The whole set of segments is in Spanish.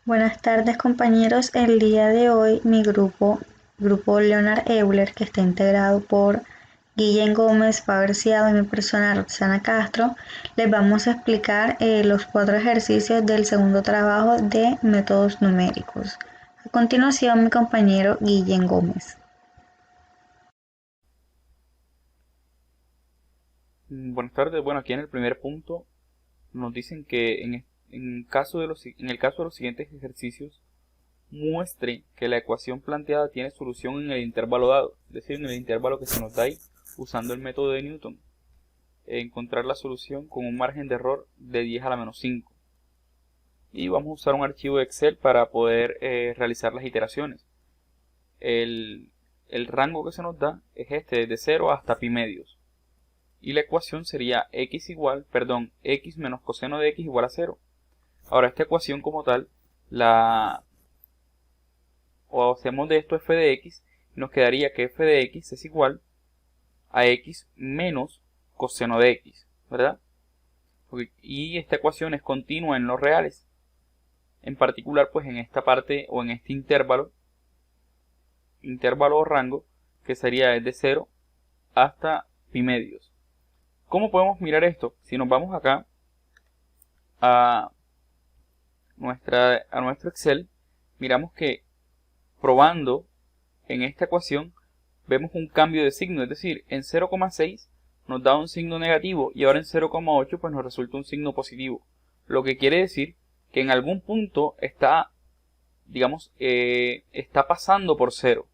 Buenas tardes compañeros, el día de hoy mi grupo Leonard Euler, que está integrado por Guillén Gómez, Faber Ciado y mi persona Roxana Castro, les vamos a explicar los 4 ejercicios del segundo trabajo de métodos numéricos. A continuación mi compañero Guillén Gómez. Buenas tardes. Bueno, aquí en el primer punto nos dicen que en el caso de los siguientes ejercicios, muestre que la ecuación planteada tiene solución en el intervalo dado, es decir, en el intervalo que se nos da ahí, usando el método de Newton. Encontrar la solución con un margen de error de 10 a la menos 5. Y vamos a usar un archivo de Excel para poder realizar las iteraciones. El rango que se nos da es este, de 0 hasta pi medios. Y la ecuación sería x menos coseno de x igual a 0. Ahora esta ecuación como tal, o hacemos de esto f de x, nos quedaría que f de x es igual a x menos coseno de x, ¿verdad? Y esta ecuación es continua en los reales. En particular, pues en esta parte o en este intervalo o rango, que sería de 0 hasta pi medios. ¿Cómo podemos mirar esto? Si nos vamos acá a nuestro Excel, miramos que probando en esta ecuación vemos un cambio de signo, es decir, en 0,6 nos da un signo negativo y ahora en 0,8 pues nos resulta un signo positivo, lo que quiere decir que en algún punto está, digamos, está pasando por 0,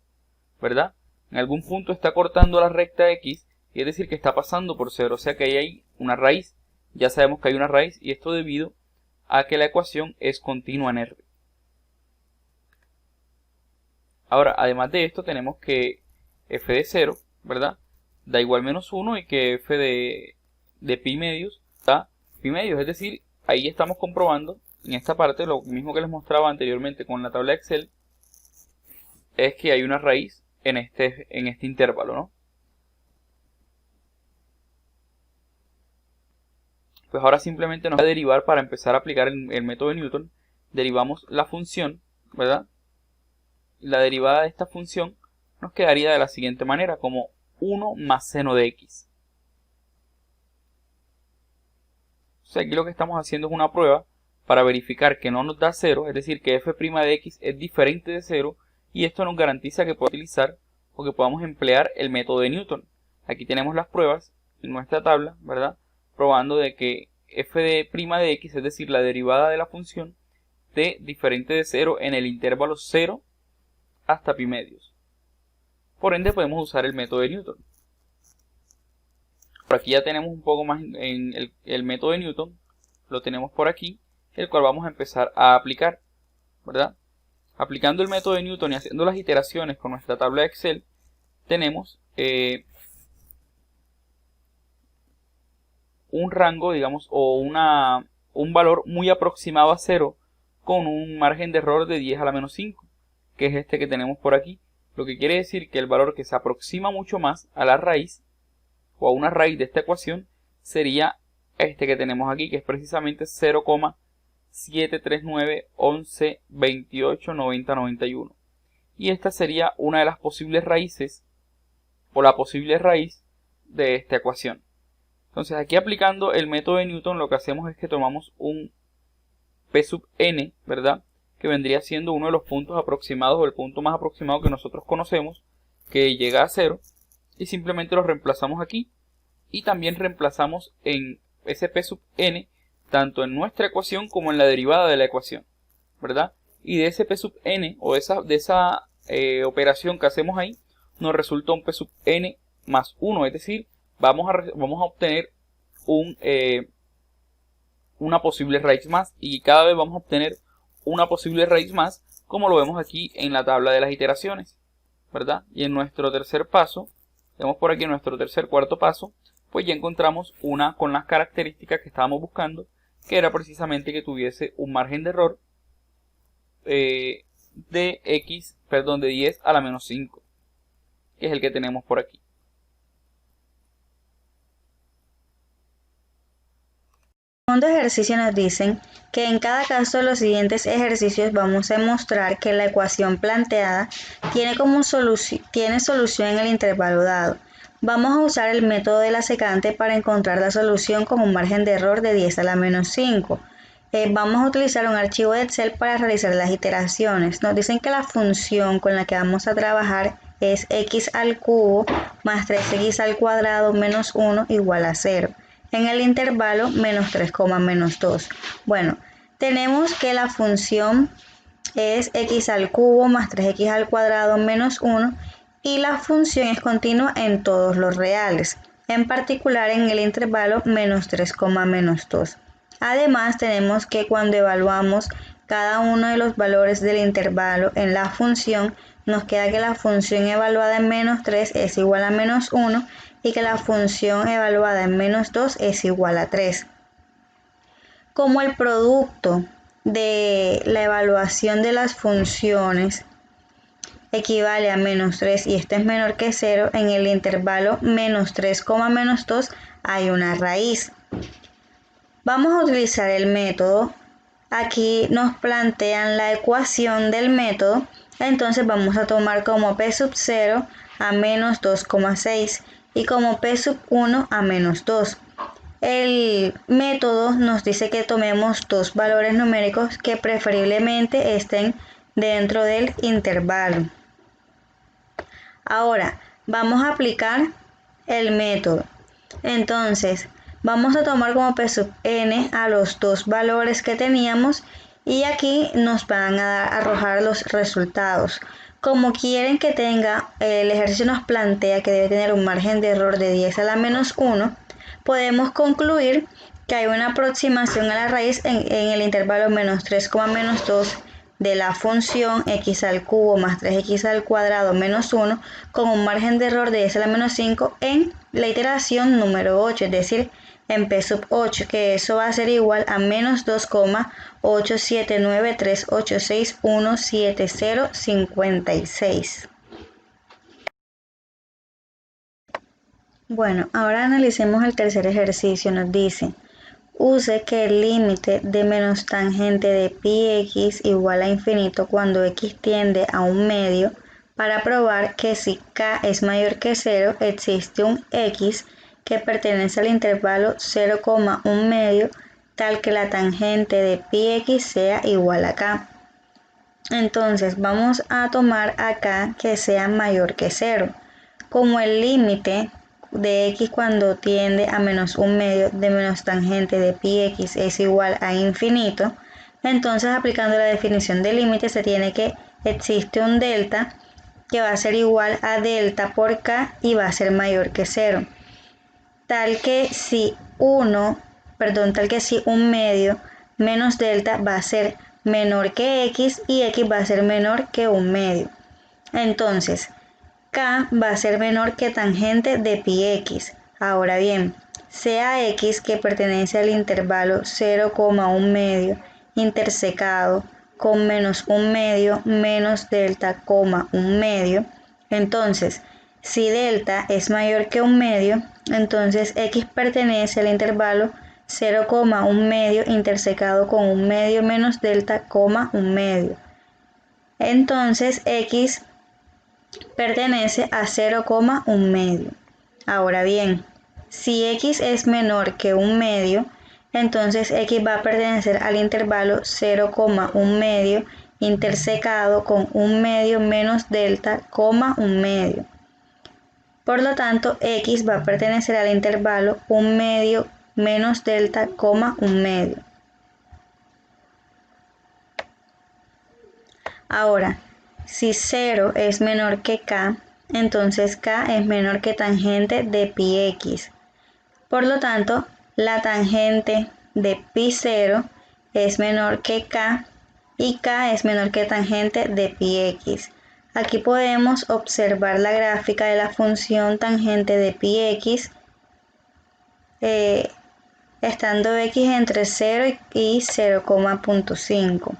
¿verdad? En algún punto está cortando la recta X y es decir que está pasando por 0, o sea que ahí hay una raíz, ya sabemos que hay una raíz y esto debido a que la ecuación es continua en R. Ahora, además de esto, tenemos que f de 0, ¿verdad? Da igual menos 1 y que f de pi medios da pi medios. Es decir, ahí estamos comprobando, en esta parte, lo mismo que les mostraba anteriormente con la tabla de Excel, es que hay una raíz en este intervalo, ¿no? Pues ahora simplemente nos va a derivar para empezar a aplicar el método de Newton. Derivamos la función, ¿verdad? La derivada de esta función nos quedaría de la siguiente manera, como 1 más seno de x. O sea, aquí lo que estamos haciendo es una prueba para verificar que no nos da 0, es decir, que f' de x es diferente de 0, y esto nos garantiza que podamos utilizar o que podamos emplear el método de Newton. Aquí tenemos las pruebas en nuestra tabla, ¿verdad? Probando de que f de x, es decir, la derivada de la función, de diferente de 0 en el intervalo 0 hasta pi medios. Por ende podemos usar el método de Newton. Por aquí ya tenemos un poco más en el método de Newton, lo tenemos por aquí, el cual vamos a empezar a aplicar, ¿verdad? Aplicando el método de Newton y haciendo las iteraciones con nuestra tabla de Excel, tenemos un rango, digamos, o un valor muy aproximado a 0 con un margen de error de 10 a la menos 5, que es este que tenemos por aquí. Lo que quiere decir que el valor que se aproxima mucho más a la raíz o a una raíz de esta ecuación sería este que tenemos aquí, que es precisamente 0,73911289091. Y esta sería una de las posibles raíces o la posible raíz de esta ecuación. Entonces aquí aplicando el método de Newton lo que hacemos es que tomamos un P sub n, ¿verdad? Que vendría siendo uno de los puntos aproximados o el punto más aproximado que nosotros conocemos, que llega a 0, y simplemente lo reemplazamos aquí. Y también reemplazamos en ese P sub n tanto en nuestra ecuación como en la derivada de la ecuación, ¿verdad? Y de ese P sub n o de esa operación que hacemos ahí nos resulta un P sub n más 1, es decir, vamos a obtener una posible raíz más, y cada vez vamos a obtener una posible raíz más, como lo vemos aquí en la tabla de las iteraciones, ¿verdad? Y en nuestro tercer paso, vemos por aquí en nuestro cuarto paso, pues ya encontramos una con las características que estábamos buscando, que era precisamente que tuviese un margen de error de 10 a la menos 5, que es el que tenemos por aquí. segundo ejercicio nos dicen que en cada caso de los siguientes ejercicios vamos a demostrar que la ecuación planteada tiene solución en el intervalo dado. Vamos a usar el método de la secante para encontrar la solución con un margen de error de 10 a la menos 5. Vamos a utilizar un archivo de Excel para realizar las iteraciones. Nos dicen que la función con la que vamos a trabajar es x al cubo más 3x al cuadrado menos 1 igual a 0. En el intervalo menos 3, menos 2. Bueno, tenemos que la función es x al cubo más 3x al cuadrado menos 1 y la función es continua en todos los reales, en particular en el intervalo menos 3, menos 2. Además, tenemos que cuando evaluamos cada uno de los valores del intervalo en la función, nos queda que la función evaluada en menos 3 es igual a menos 1 y que la función evaluada en menos 2 es igual a 3. Como el producto de la evaluación de las funciones equivale a menos 3 y esto es menor que 0, en el intervalo menos 3, menos 2 hay una raíz. Vamos a utilizar el método. Aquí nos plantean la ecuación del método, entonces vamos a tomar como P sub 0 a menos 2,6 y como P sub 1 a menos 2. El método nos dice que tomemos dos valores numéricos que preferiblemente estén dentro del intervalo. Ahora vamos a aplicar el método. Entonces vamos a tomar como P sub n a los dos valores que teníamos y aquí nos van a arrojar los resultados. Como quieren que tenga, el ejercicio nos plantea que debe tener un margen de error de 10 a la menos 1, podemos concluir que hay una aproximación a la raíz en el intervalo menos 3, menos 2 de la función x al cubo más 3x al cuadrado menos 1 con un margen de error de 10 a la menos 5 en la iteración número 8, es decir, en P sub 8, que eso va a ser igual a menos 2,879386170056. Bueno, ahora analicemos el tercer ejercicio. Nos dice, use que el límite de menos tangente de pi x igual a infinito cuando x tiende a un medio para probar que si k es mayor que 0 existe un x que pertenece al intervalo 0,1 medio tal que la tangente de pi x sea igual a k. Entonces vamos a tomar acá que sea mayor que 0. Como el límite de x cuando tiende a menos un medio de menos tangente de pi x es igual a infinito, entonces aplicando la definición de límite se tiene que existe un delta que va a ser igual a delta por k y va a ser mayor que 0. Tal que si un medio menos delta va a ser menor que x y x va a ser menor que un medio. Entonces, k va a ser menor que tangente de pi x. Ahora bien, sea x que pertenece al intervalo 0,1 medio intersecado con menos un medio menos delta, un medio. Entonces, si delta es mayor que un medio, entonces x pertenece al intervalo 0,1 medio intersecado con un medio menos delta, un medio. Entonces x pertenece a 0,1 medio. Ahora bien, si x es menor que un medio, entonces x va a pertenecer al intervalo 0,1 medio intersecado con un medio menos delta, un medio. Por lo tanto, x va a pertenecer al intervalo 1 medio menos delta, un medio. Ahora, si 0 es menor que k, entonces k es menor que tangente de pi x. Por lo tanto, la tangente de pi 0 es menor que k y k es menor que tangente de pi x. Aquí podemos observar la gráfica de la función tangente de pi x, estando x entre 0 y 0,5.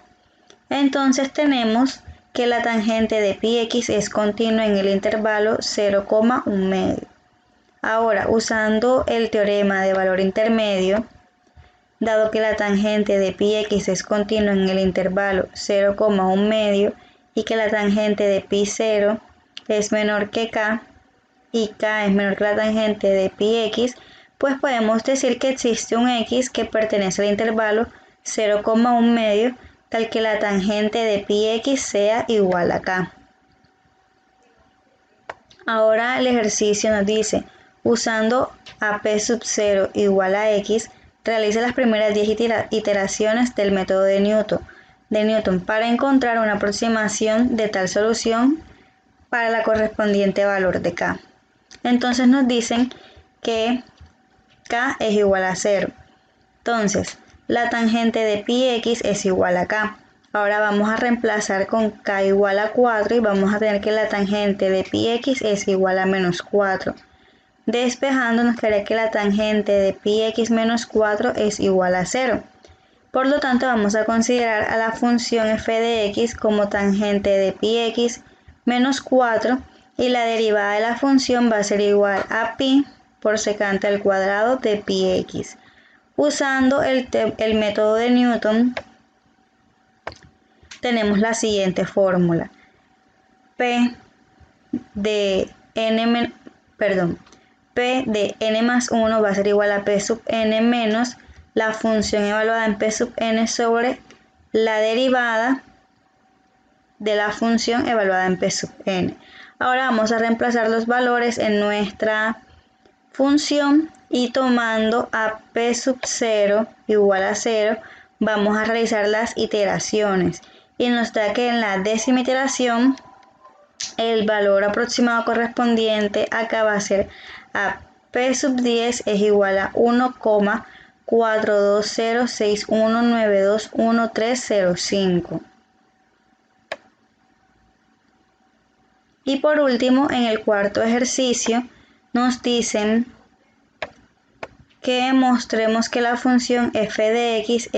Entonces tenemos que la tangente de pi x es continua en el intervalo 0,1 medio. Ahora, usando el teorema de valor intermedio, dado que la tangente de pi x es continua en el intervalo 0,1 medio y que la tangente de pi 0 es menor que k y k es menor que la tangente de pi x, pues podemos decir que existe un x que pertenece al intervalo 0,1 medio tal que la tangente de pi x sea igual a k. Ahora el ejercicio nos dice, usando a p sub 0 igual a x, realice las primeras 10 iteraciones del método de Newton para encontrar una aproximación de tal solución para la correspondiente valor de k. Entonces nos dicen que k es igual a 0. Entonces, la tangente de pi x es igual a k. Ahora vamos a reemplazar con k igual a 4 y vamos a tener que la tangente de pi x es igual a menos 4. Despejando nos quedaría que la tangente de pi x menos 4 es igual a 0. Por lo tanto, vamos a considerar a la función f de x como tangente de pi x menos 4 y la derivada de la función va a ser igual a pi por secante al cuadrado de pi x. Usando el método de Newton, tenemos la siguiente fórmula. P de n más 1 va a ser igual a P sub n menos la función evaluada en P sub n sobre la derivada de la función evaluada en P sub n. Ahora vamos a reemplazar los valores en nuestra función y tomando a P sub 0 igual a 0, vamos a realizar las iteraciones. Y nos da que en la décima iteración el valor aproximado correspondiente acá va a ser a P sub 10 es igual a 1,42061921305. Y por último, en el cuarto ejercicio nos dicen que mostremos que la función f de x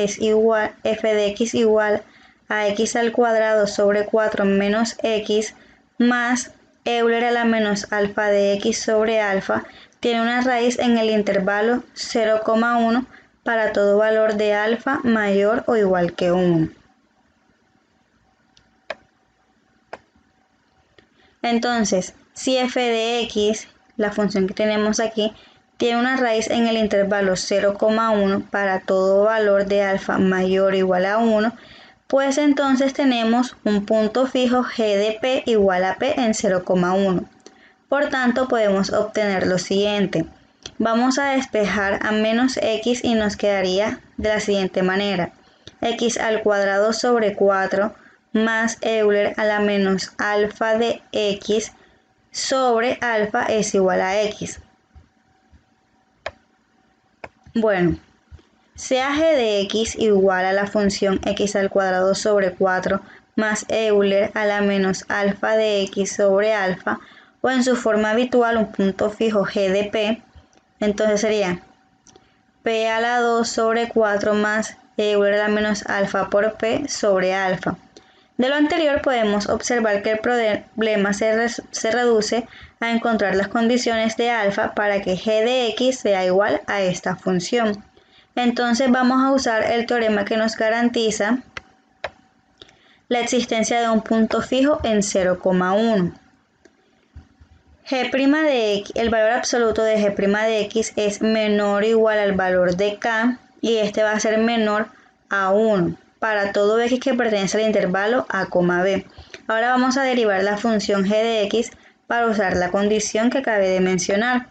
igual a x al cuadrado sobre 4 menos x más Euler a la menos alfa de x sobre alfa tiene una raíz en el intervalo 0,1 para todo valor de alfa mayor o igual que 1. Entonces, si f de x, la función que tenemos aquí, tiene una raíz en el intervalo 0,1 para todo valor de alfa mayor o igual a 1, pues entonces tenemos un punto fijo g de p igual a p en 0,1. Por tanto, podemos obtener lo siguiente. Vamos a despejar a menos x y nos quedaría de la siguiente manera. X al cuadrado sobre 4 más Euler a la menos alfa de x sobre alfa es igual a x. Bueno, sea g de x igual a la función x al cuadrado sobre 4 más Euler a la menos alfa de x sobre alfa, o en su forma habitual un punto fijo g de p, entonces sería p a la 2 sobre 4 más Euler a la menos alfa por p sobre alfa. De lo anterior podemos observar que el problema se reduce a encontrar las condiciones de alfa para que g de x sea igual a esta función. Entonces vamos a usar el teorema que nos garantiza la existencia de un punto fijo en 0,1. G' de x, el valor absoluto de g' de x es menor o igual al valor de k y este va a ser menor a 1 para todo x que pertenece al intervalo a, b. Ahora vamos a derivar la función g de x para usar la condición que acabé de mencionar.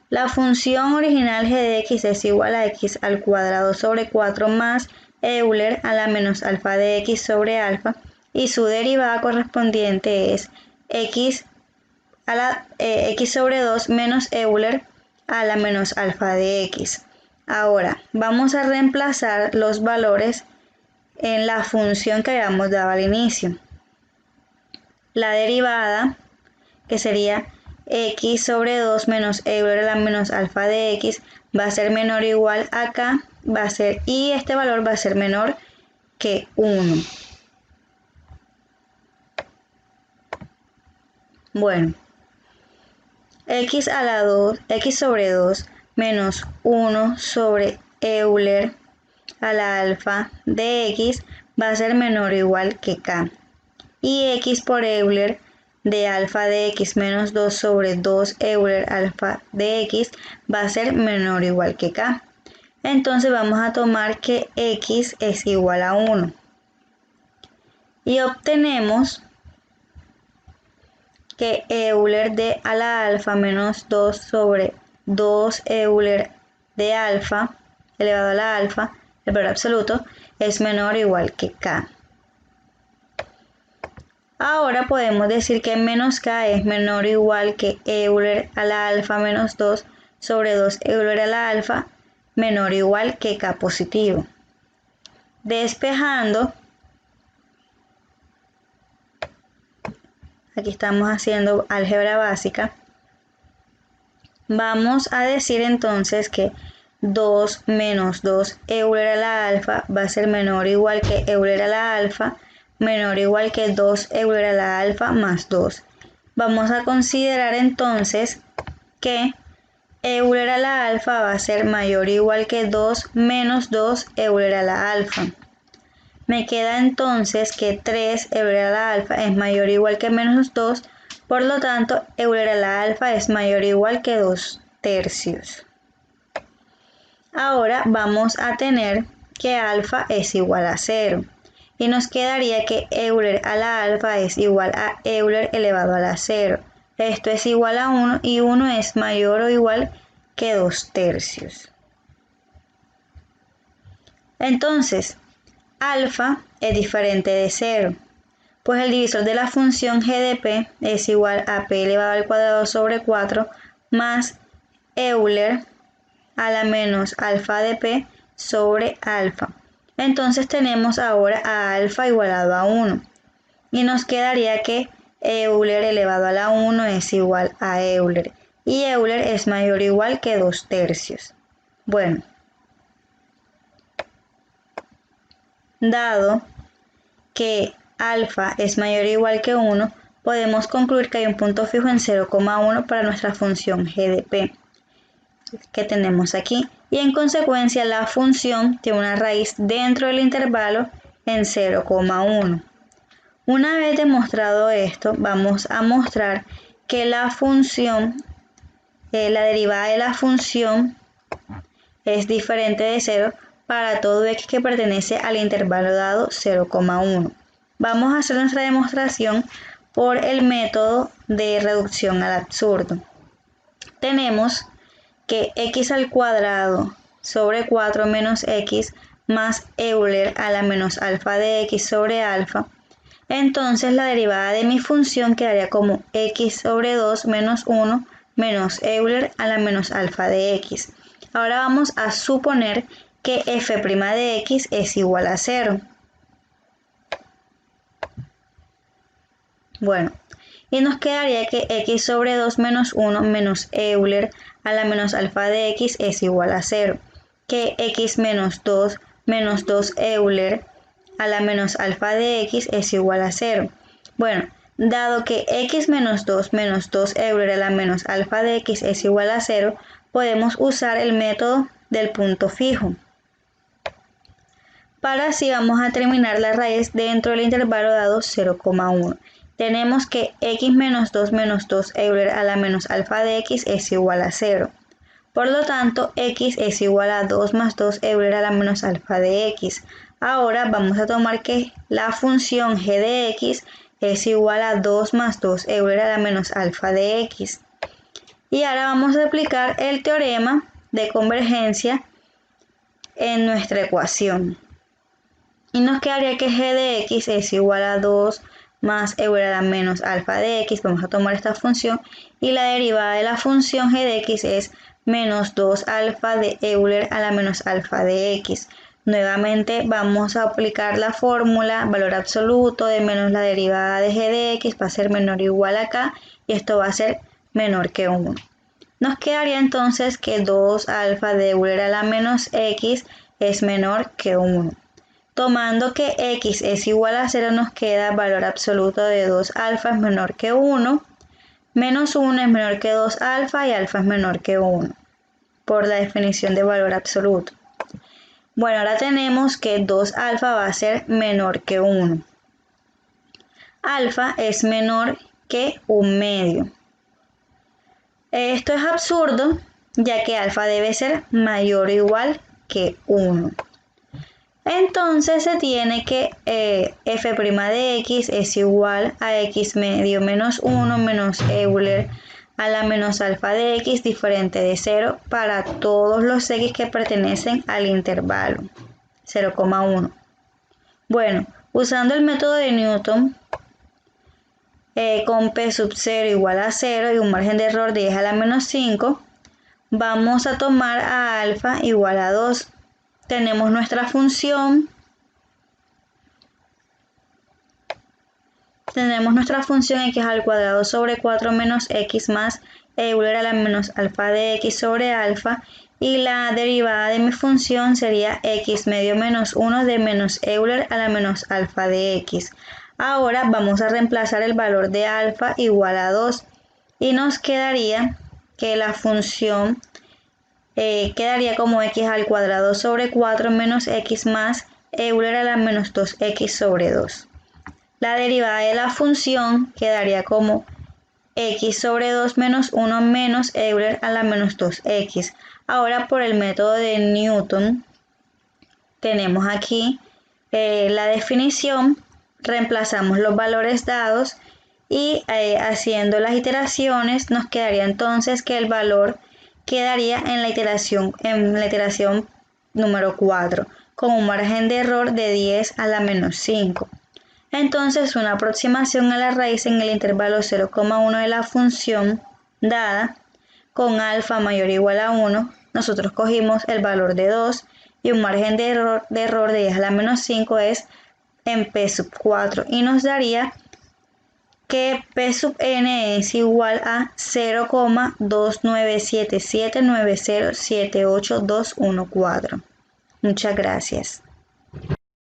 La función original g de x es igual a x al cuadrado sobre 4 más Euler a la menos alfa de x sobre alfa y su derivada correspondiente es x sobre 2 menos Euler a la menos alfa de x. Ahora vamos a reemplazar los valores en la función que habíamos dado al inicio. La derivada, que sería x sobre 2 menos Euler a la menos alfa de x, va a ser menor o igual a k, y este valor va a ser menor que 1. Bueno, x sobre 2 menos 1 sobre Euler a la alfa de x va a ser menor o igual que k. Y x por Euler de alfa de x menos 2 sobre 2 Euler alfa de x va a ser menor o igual que k. Entonces vamos a tomar que x es igual a 1. Y obtenemos que Euler de a la alfa menos 2 sobre 2 Euler de alfa elevado a la alfa, el valor absoluto, es menor o igual que k. Ahora podemos decir que menos k es menor o igual que Euler a la alfa menos 2 sobre 2 Euler a la alfa menor o igual que k positivo. Despejando, aquí estamos haciendo álgebra básica, vamos a decir entonces que 2 menos 2 Euler a la alfa va a ser menor o igual que Euler a la alfa menor o igual que 2 Euler a la alfa más 2. Vamos a considerar entonces que Euler a la alfa va a ser mayor o igual que 2 menos 2 Euler a la alfa. Me queda entonces que 3 Euler a la alfa es mayor o igual que menos 2, por lo tanto Euler a la alfa es mayor o igual que 2 tercios. Ahora vamos a tener que alfa es igual a 0. Y nos quedaría que Euler a la alfa es igual a Euler elevado a la 0. Esto es igual a 1 y 1 es mayor o igual que 2 tercios. Entonces, alfa es diferente de 0, pues el divisor de la función g de p es igual a p elevado al cuadrado sobre 4 más Euler a la menos alfa de p sobre alfa. Entonces tenemos ahora a alfa igualado a 1 y nos quedaría que Euler elevado a la 1 es igual a Euler y Euler es mayor o igual que 2 tercios. Bueno, dado que alfa es mayor o igual que 1, podemos concluir que hay un punto fijo en 0,1 para nuestra función g de p que tenemos aquí, y en consecuencia la función tiene una raíz dentro del intervalo en 0,1. Una vez demostrado esto, vamos a mostrar que la función, la derivada de la función es diferente de 0 para todo x que pertenece al intervalo dado 0,1. Vamos a hacer nuestra demostración por el método de reducción al absurdo. Tenemos que x al cuadrado sobre 4 menos x más Euler a la menos alfa de x sobre alfa. Entonces la derivada de mi función quedaría como x sobre 2 menos 1 menos Euler a la menos alfa de x. Ahora vamos a suponer que f' de x es igual a 0. Bueno, y nos quedaría que x sobre 2 menos 1 menos Euler a la menos alfa de x es igual a 0, que x menos 2 Euler a la menos alfa de x es igual a 0. Bueno, dado que x menos 2 Euler a la menos alfa de x es igual a 0, podemos usar el método del punto fijo. Para así vamos a terminar la raíz dentro del intervalo dado 0,1. Tenemos que x menos 2 Euler a la menos alfa de x es igual a 0. Por lo tanto, x es igual a 2 más 2 Euler a la menos alfa de x. Ahora vamos a tomar que la función g de x es igual a 2 más 2 Euler a la menos alfa de x. Y ahora vamos a aplicar el teorema de convergencia en nuestra ecuación. Y nos quedaría que g de x es igual a 2 más Euler a la menos alfa de x. Vamos a tomar esta función y la derivada de la función g de x es menos 2 alfa de Euler a la menos alfa de x. Nuevamente vamos a aplicar la fórmula valor absoluto de menos la derivada de g de x va a ser menor o igual a k y esto va a ser menor que 1. Nos quedaría entonces que 2 alfa de Euler a la menos x es menor que 1. Tomando que x es igual a 0 nos queda valor absoluto de 2 alfa es menor que 1, menos 1 es menor que 2 alfa y alfa es menor que 1, por la definición de valor absoluto. Bueno, ahora tenemos que 2 alfa va a ser menor que 1. Alfa es menor que 1/2. Esto es absurdo, ya que alfa debe ser mayor o igual que 1. Entonces se tiene que f' de x es igual a x medio menos 1 menos Euler a la menos alfa de x diferente de 0 para todos los x que pertenecen al intervalo 0,1. Bueno, usando el método de Newton, con p sub 0 igual a 0 y un margen de error de 10 a la menos 5, vamos a tomar a alfa igual a 2. Tenemos nuestra función. X al cuadrado sobre 4 menos x más Euler a la menos alfa de x sobre alfa. Y la derivada de mi función sería x medio menos 1 de menos Euler a la menos alfa de x. Ahora vamos a reemplazar el valor de alfa igual a 2 y nos quedaría que la función quedaría como x al cuadrado sobre 4 menos x más Euler a la menos 2x sobre 2. La derivada de la función quedaría como x sobre 2 menos 1 menos Euler a la menos 2x. Ahora por el método de Newton tenemos aquí la definición, reemplazamos los valores dados y haciendo las iteraciones nos quedaría entonces que el valor quedaría en la iteración número 4 con un margen de error de 10 a la menos 5. Entonces una aproximación a la raíz en el intervalo 0,1 de la función dada con alfa mayor o igual a 1, nosotros cogimos el valor de 2 y un margen de error de 10 a la menos 5 es en p sub 4 y nos daría que p sub n es igual a 0,29779078214. Muchas gracias.